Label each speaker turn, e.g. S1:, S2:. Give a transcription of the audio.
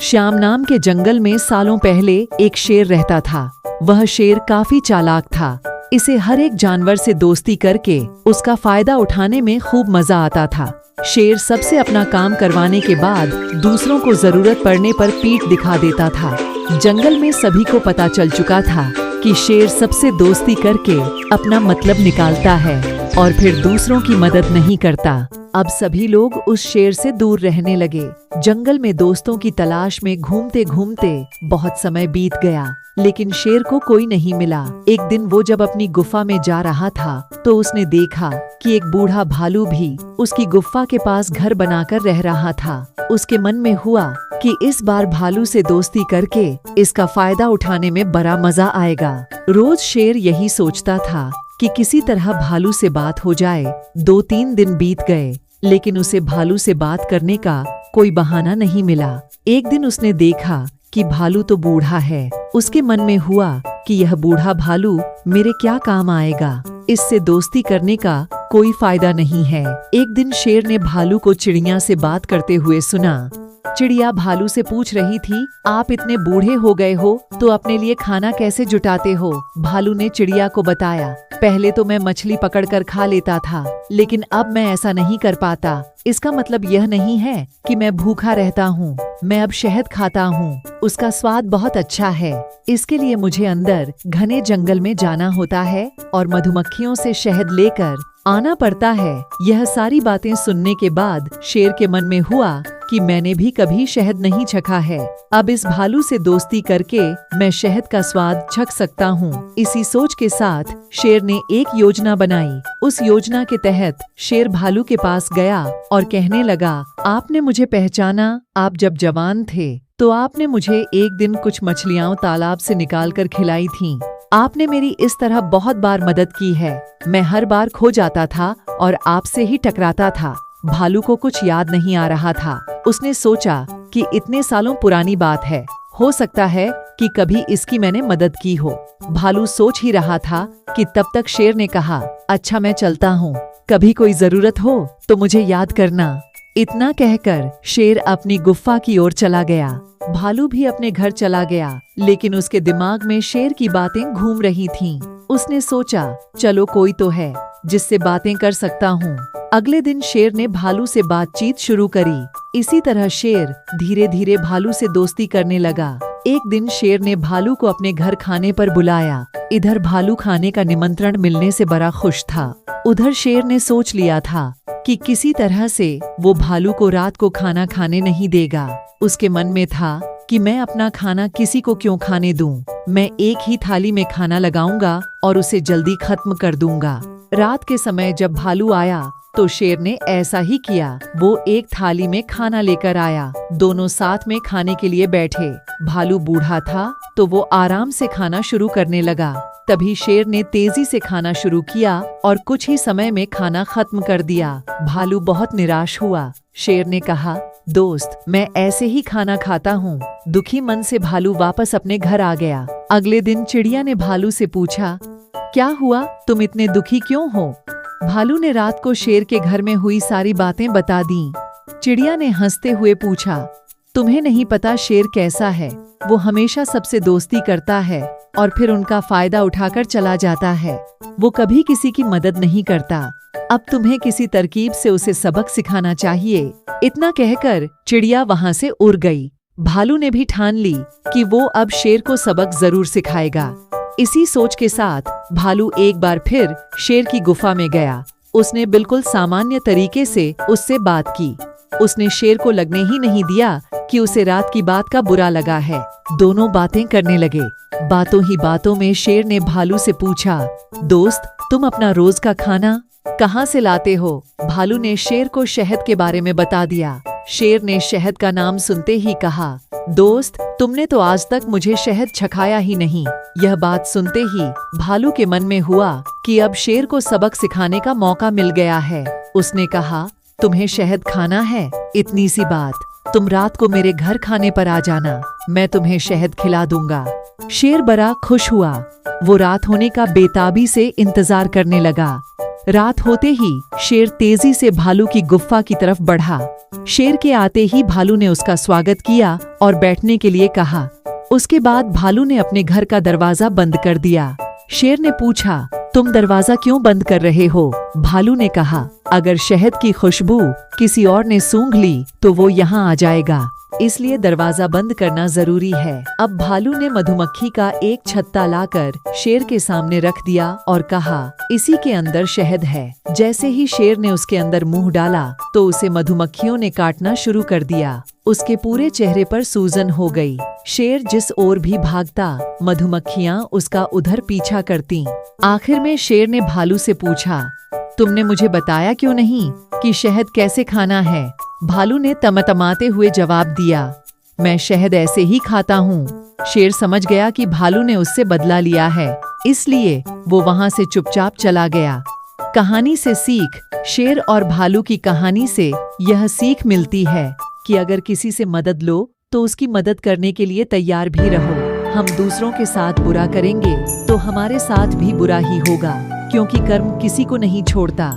S1: श्याम नाम के जंगल में सालों पहले एक शेर रहता था। वह शेर काफी चालाक था। इसे हर एक जानवर से दोस्ती करके उसका फायदा उठाने में खूब मजा आता था। शेर सबसे अपना काम करवाने के बाद दूसरों को जरूरत पड़ने पर पीठ दिखा देता था। जंगल में सभी को पता चल चुका था कि शेर सबसे दोस्ती करके अपना मतलब निकालता है और फिर दूसरों की मदद नहीं करता। अब सभी लोग उस शेर से दूर रहने लगे। जंगल में दोस्तों की तलाश में घूमते घूमते बहुत समय बीत गया, लेकिन शेर को कोई नहीं मिला। एक दिन वो जब अपनी गुफा में जा रहा था तो उसने देखा कि एक बूढ़ा भालू भी उसकी गुफा के पास घर बनाकर रह रहा था। उसके मन में हुआ कि इस बार भालू से दोस्ती करके इसका फायदा उठाने में बड़ा मजा आएगा। रोज शेर यही सोचता था कि किसी तरह भालू से बात हो जाए। 2-3 दिन बीत गए, लेकिन उसे भालू से बात करने का कोई बहाना नहीं मिला। एक दिन उसने देखा कि भालू तो बूढ़ा है। उसके मन में हुआ कि यह बूढ़ा भालू मेरे क्या काम आएगा, इससे दोस्ती करने का कोई फायदा नहीं है। एक दिन शेर ने भालू को चिड़िया से बात करते हुए सुना। चिड़िया भालू से पूछ रही थी, आप इतने बूढ़े हो गए हो तो अपने लिए खाना कैसे जुटाते हो? भालू ने चिड़िया को बताया, पहले तो मैं मछली पकड़कर खा लेता था, लेकिन अब मैं ऐसा नहीं कर पाता। इसका मतलब यह नहीं है कि मैं भूखा रहता हूँ। मैं अब शहद खाता हूँ, उसका स्वाद बहुत अच्छा है। इसके लिए मुझे अंदर घने जंगल में जाना होता है और मधुमक्खियों से शहद लेकर आना पड़ता है। यह सारी बातें सुनने के बाद शेर के मन में हुआ कि मैंने भी कभी शहद नहीं चखा है। अब इस भालू से दोस्ती करके मैं शहद का स्वाद चख सकता हूँ। इसी सोच के साथ शेर ने एक योजना बनाई। उस योजना के तहत शेर भालू के पास गया और कहने लगा, आपने मुझे पहचाना? आप जब जवान थे तो आपने मुझे एक दिन कुछ मछलियाँ तालाब से निकाल कर खिलाई थीं। आपने मेरी इस तरह बहुत बार मदद की है। मैं हर बार खो जाता था और आपसे ही टकराता था। भालू को कुछ याद नहीं आ रहा था। उसने सोचा कि इतने सालों पुरानी बात है, हो सकता है कि कभी इसकी मैंने मदद की हो। भालू सोच ही रहा था कि तब तक शेर ने कहा, अच्छा मैं चलता हूँ, कभी कोई जरूरत हो तो मुझे याद करना। इतना कहकर शेर अपनी गुफा की ओर चला गया। भालू भी अपने घर चला गया, लेकिन उसके दिमाग में शेर की बातें घूम रही थीं। उसने सोचा, चलो कोई तो है जिससे बातें कर सकता हूँ। अगले दिन शेर ने भालू से बातचीत शुरू करी। इसी तरह शेर धीरे धीरे भालू से दोस्ती करने लगा। एक दिन शेर ने भालू को अपने घर खाने पर बुलाया। इधर भालू खाने का निमंत्रण मिलने से बड़ा खुश था। उधर शेर ने सोच लिया था कि किसी तरह से वो भालू को रात को खाना खाने नहीं देगा। उसके मन में था कि मैं अपना खाना किसी को क्यों खाने दूं? मैं एक ही थाली में खाना लगाऊंगा और उसे जल्दी खत्म कर दूंगा। रात के समय जब भालू आया तो शेर ने ऐसा ही किया। वो एक थाली में खाना लेकर आया। दोनों साथ में खाने के लिए बैठे। भालू बूढ़ा था तो वो आराम से खाना शुरू करने लगा। तभी शेर ने तेजी से खाना शुरू किया और कुछ ही समय में खाना खत्म कर दिया। भालू बहुत निराश हुआ। शेर ने कहा, दोस्त, मैं ऐसे ही खाना खाता हूँ। दुखी मन से भालू वापस अपने घर आ गया। अगले दिन चिड़िया ने भालू से पूछा, क्या हुआ, तुम इतने दुखी क्यों हो? भालू ने रात को शेर के घर में हुई सारी बातें बता दी। चिड़िया ने हंसते हुए पूछा, तुम्हें नहीं पता शेर कैसा है? वो हमेशा सबसे दोस्ती करता है और फिर उनका फायदा उठाकर चला जाता है। वो कभी किसी की मदद नहीं करता। अब तुम्हें किसी तरकीब से उसे सबक सिखाना चाहिए। इतना कहकर चिड़िया वहां से उड़ गई। भालू ने भी ठान ली कि वो अब शेर को सबक जरूर सिखाएगा। इसी सोच के साथ भालू एक बार फिर शेर की गुफा में गया। उसने बिल्कुल सामान्य तरीके से उससे बात की। उसने शेर को लगने ही नहीं दिया कि उसे रात की बात का बुरा लगा है। दोनों बातें करने लगे। बातों ही बातों में शेर ने भालू से पूछा, दोस्त, तुम अपना रोज का खाना कहाँ से लाते हो? भालू ने शेर को शहद के बारे में बता दिया। शेर ने शहद का नाम सुनते ही कहा, दोस्त, तुमने तो आज तक मुझे शहद चखाया ही नहीं। यह बात सुनते ही भालू के मन में हुआ कि अब शेर को सबक सिखाने का मौका मिल गया है। उसने कहा, तुम्हें शहद खाना है? इतनी सी बात, तुम रात को मेरे घर खाने पर आ जाना, मैं तुम्हें शहद खिला दूंगा। शेर बड़ा खुश हुआ। वो रात होने का बेताबी से इंतजार करने लगा। रात होते ही शेर तेजी से भालू की गुफा की तरफ बढ़ा। शेर के आते ही भालू ने उसका स्वागत किया और बैठने के लिए कहा। उसके बाद भालू ने अपने घर का दरवाजा बंद कर दिया। शेर ने पूछा, तुम दरवाजा क्यों बंद कर रहे हो? भालू ने कहा, अगर शहद की खुशबू किसी और ने सूंघ ली तो वो यहाँ आ जाएगा, इसलिए दरवाजा बंद करना जरूरी है। अब भालू ने मधुमक्खी का एक छत्ता लाकर शेर के सामने रख दिया और कहा, इसी के अंदर शहद है। जैसे ही शेर ने उसके अंदर मुंह डाला तो उसे मधुमक्खियों ने काटना शुरू कर दिया। उसके पूरे चेहरे पर सूजन हो गई। शेर जिस ओर भी भागता, मधुमक्खियां उसका उधर पीछा करती। आखिर में शेर ने भालू से पूछा, तुमने मुझे बताया क्यों नहीं कि शहद कैसे खाना है? भालू ने तमतमाते हुए जवाब दिया, मैं शहद ऐसे ही खाता हूँ। शेर समझ गया कि भालू ने उससे बदला लिया है, इसलिए वो वहां से चुपचाप चला गया। कहानी से सीख। शेर और भालू की कहानी से यह सीख मिलती है कि अगर किसी से मदद लो तो उसकी मदद करने के लिए तैयार भी रहो। हम दूसरों के साथ बुरा करेंगे तो हमारे साथ भी बुरा ही होगा, क्योंकि कर्म किसी को नहीं छोड़ता।